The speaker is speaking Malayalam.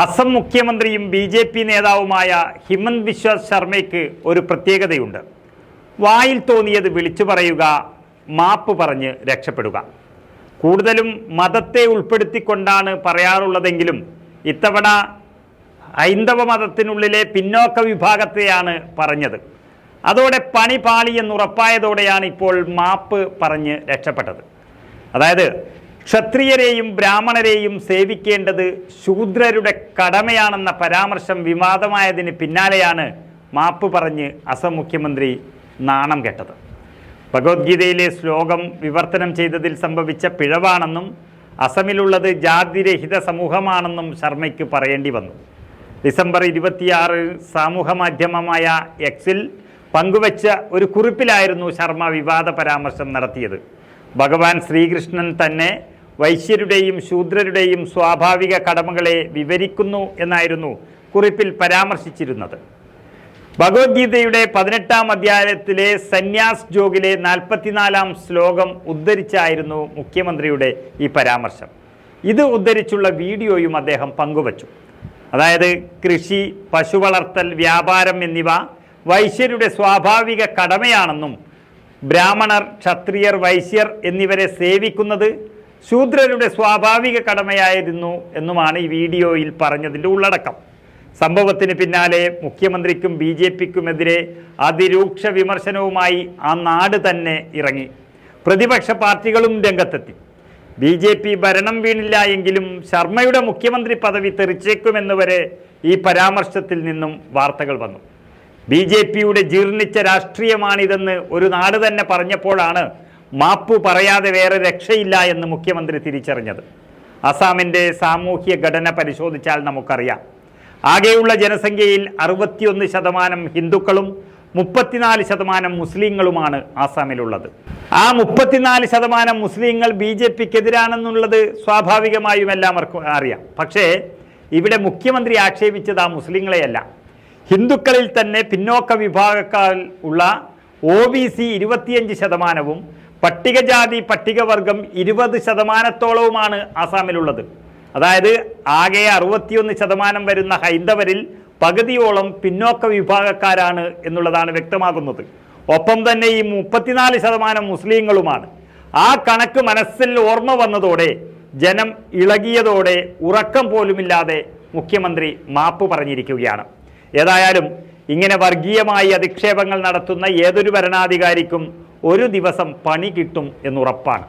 അസം മുഖ്യമന്ത്രിയും ബി.ജെ.പി. നേതാവുമായ ഹിമന്ത് ബിശ്വ ശർമ്മയ്ക്ക് ഒരു പ്രത്യേകതയുണ്ട്. വായിൽ തോന്നിയത് വിളിച്ചു പറയുക, മാപ്പ് പറഞ്ഞ് രക്ഷപ്പെടുക. കൂടുതലും മതത്തെ ഉൾപ്പെടുത്തിക്കൊണ്ടാണ് പറയാറുള്ളതെങ്കിലും ഇത്തവണ ഹൈന്ദവ മതത്തിനുള്ളിലെ പിന്നോക്ക വിഭാഗത്തെയാണ് പറഞ്ഞത്. അതോടെ പണി പാളി എന്നുറപ്പായതോടെയാണ് ഇപ്പോൾ മാപ്പ് പറഞ്ഞ് രക്ഷപ്പെട്ടത്. അതായത് ക്ഷത്രിയരെയും ബ്രാഹ്മണരെയും സേവിക്കേണ്ടത് ശൂദ്രരുടെ കടമയാണെന്ന പരാമർശം വിവാദമായതിന് പിന്നാലെയാണ് മാപ്പ് പറഞ്ഞ് അസം മുഖ്യമന്ത്രി നാണം കെട്ടത്. ഭഗവത്ഗീതയിലെ ശ്ലോകം വിവർത്തനം ചെയ്തതിൽ സംഭവിച്ച പിഴവാണെന്നും അസമിലുള്ളത് ജാതിരഹിത സമൂഹമാണെന്നും ശർമ്മയ്ക്ക് പറയേണ്ടി വന്നു. ഡിസംബർ 26 സാമൂഹ മാധ്യമമായ എക്സിൽ പങ്കുവച്ച ഒരു കുറിപ്പിലായിരുന്നു ശർമ്മ വിവാദ പരാമർശം നടത്തിയത്. ഭഗവാൻ ശ്രീകൃഷ്ണൻ തന്നെ വൈശ്യരുടെയും ശൂദ്രരുടെയും സ്വാഭാവിക കടമകളെ വിവരിക്കുന്നു എന്നായിരുന്നു കുറിപ്പിൽ പരാമർശിച്ചിരുന്നത്. ഭഗവത്ഗീതയുടെ 18-ാം അധ്യായത്തിലെ സന്യാസ് ജോഗിലെ 44-ാം ശ്ലോകം ഉദ്ധരിച്ചായിരുന്നു മുഖ്യമന്ത്രിയുടെ ഈ പരാമർശം. ഇത് ഉദ്ധരിച്ചുള്ള വീഡിയോയും അദ്ദേഹം പങ്കുവച്ചു. അതായത് കൃഷി, പശുവളർത്തൽ, വ്യാപാരം എന്നിവ വൈശ്യരുടെ സ്വാഭാവിക കടമയാണെന്നും ബ്രാഹ്മണർ, ക്ഷത്രിയർ, വൈശ്യർ എന്നിവരെ സേവിക്കുന്നത് ശൂദ്രരുടെ സ്വാഭാവിക കടമയായിരുന്നു എന്നുമാണ് ഈ വീഡിയോയിൽ പറഞ്ഞതിൻ്റെ ഉള്ളടക്കം. സംഭവത്തിന് പിന്നാലെ മുഖ്യമന്ത്രിക്കും ബി.ജെ.പിക്കുമെതിരെ അതിരൂക്ഷ വിമർശനവുമായി ആ നാട് തന്നെ ഇറങ്ങി. പ്രതിപക്ഷ പാർട്ടികളും രംഗത്തെത്തി. ബി.ജെ.പി. ഭരണം വീണില്ല എങ്കിലും ശർമ്മയുടെ മുഖ്യമന്ത്രി പദവി തെറിച്ചേക്കുമെന്ന് വരെ ഈ പരാമർശത്തിൽ നിന്നും വാർത്തകൾ വന്നു. ബി.ജെ.പിയുടെ ജീർണിച്ച രാഷ്ട്രീയമാണിതെന്ന് ഒരു നാട് തന്നെ പറഞ്ഞപ്പോഴാണ് മാപ്പ് പറയാതെ വേറെ രക്ഷയില്ല എന്ന് മുഖ്യമന്ത്രി തിരിച്ചറിഞ്ഞത്. അസാമിൻ്റെ സാമൂഹ്യ ഘടന പരിശോധിച്ചാൽ നമുക്കറിയാം. ആകെയുള്ള ജനസംഖ്യയിൽ 61% ഹിന്ദുക്കളും 34% മുസ്ലിങ്ങളുമാണ് ആസാമിലുള്ളത്. ആ 34% മുസ്ലിങ്ങൾ ബി.ജെ.പിക്കെതിരാണെന്നുള്ളത് സ്വാഭാവികമായും എല്ലാവർക്കും അറിയാം. പക്ഷേ ഇവിടെ മുഖ്യമന്ത്രി ആക്ഷേപിച്ചത് ആ മുസ്ലിങ്ങളെയല്ല. ഹിന്ദുക്കളിൽ തന്നെ പിന്നോക്ക വിഭാഗക്കാർ ഉള്ള OBC 25%, പട്ടികജാതി പട്ടികവർഗം 20%-ഓളവുമാണ് ആസാമിലുള്ളത്. അതായത് ആകെ 61% വരുന്ന ഹൈന്ദവരിൽ പകുതിയോളം പിന്നോക്ക വിഭാഗക്കാരാണ് എന്നുള്ളതാണ് വ്യക്തമാകുന്നത്. ഒപ്പം തന്നെ ഈ 34% മുസ്ലിങ്ങളുമാണ്. ആ കണക്ക് മനസ്സിൽ ഓർമ്മ വന്നതോടെ ജനം ഇളകിയതോടെ ഉറക്കം പോലുമില്ലാതെ മുഖ്യമന്ത്രി മാപ്പ് പറഞ്ഞിരിക്കുകയാണ്. ഏതായാലും ഇങ്ങനെ വർഗീയമായി അധിക്ഷേപങ്ങൾ നടത്തുന്ന ഏതൊരു ഭരണാധികാരിക്കും ഒരു ദിവസം പണി കിട്ടും എന്നുറപ്പാണ്.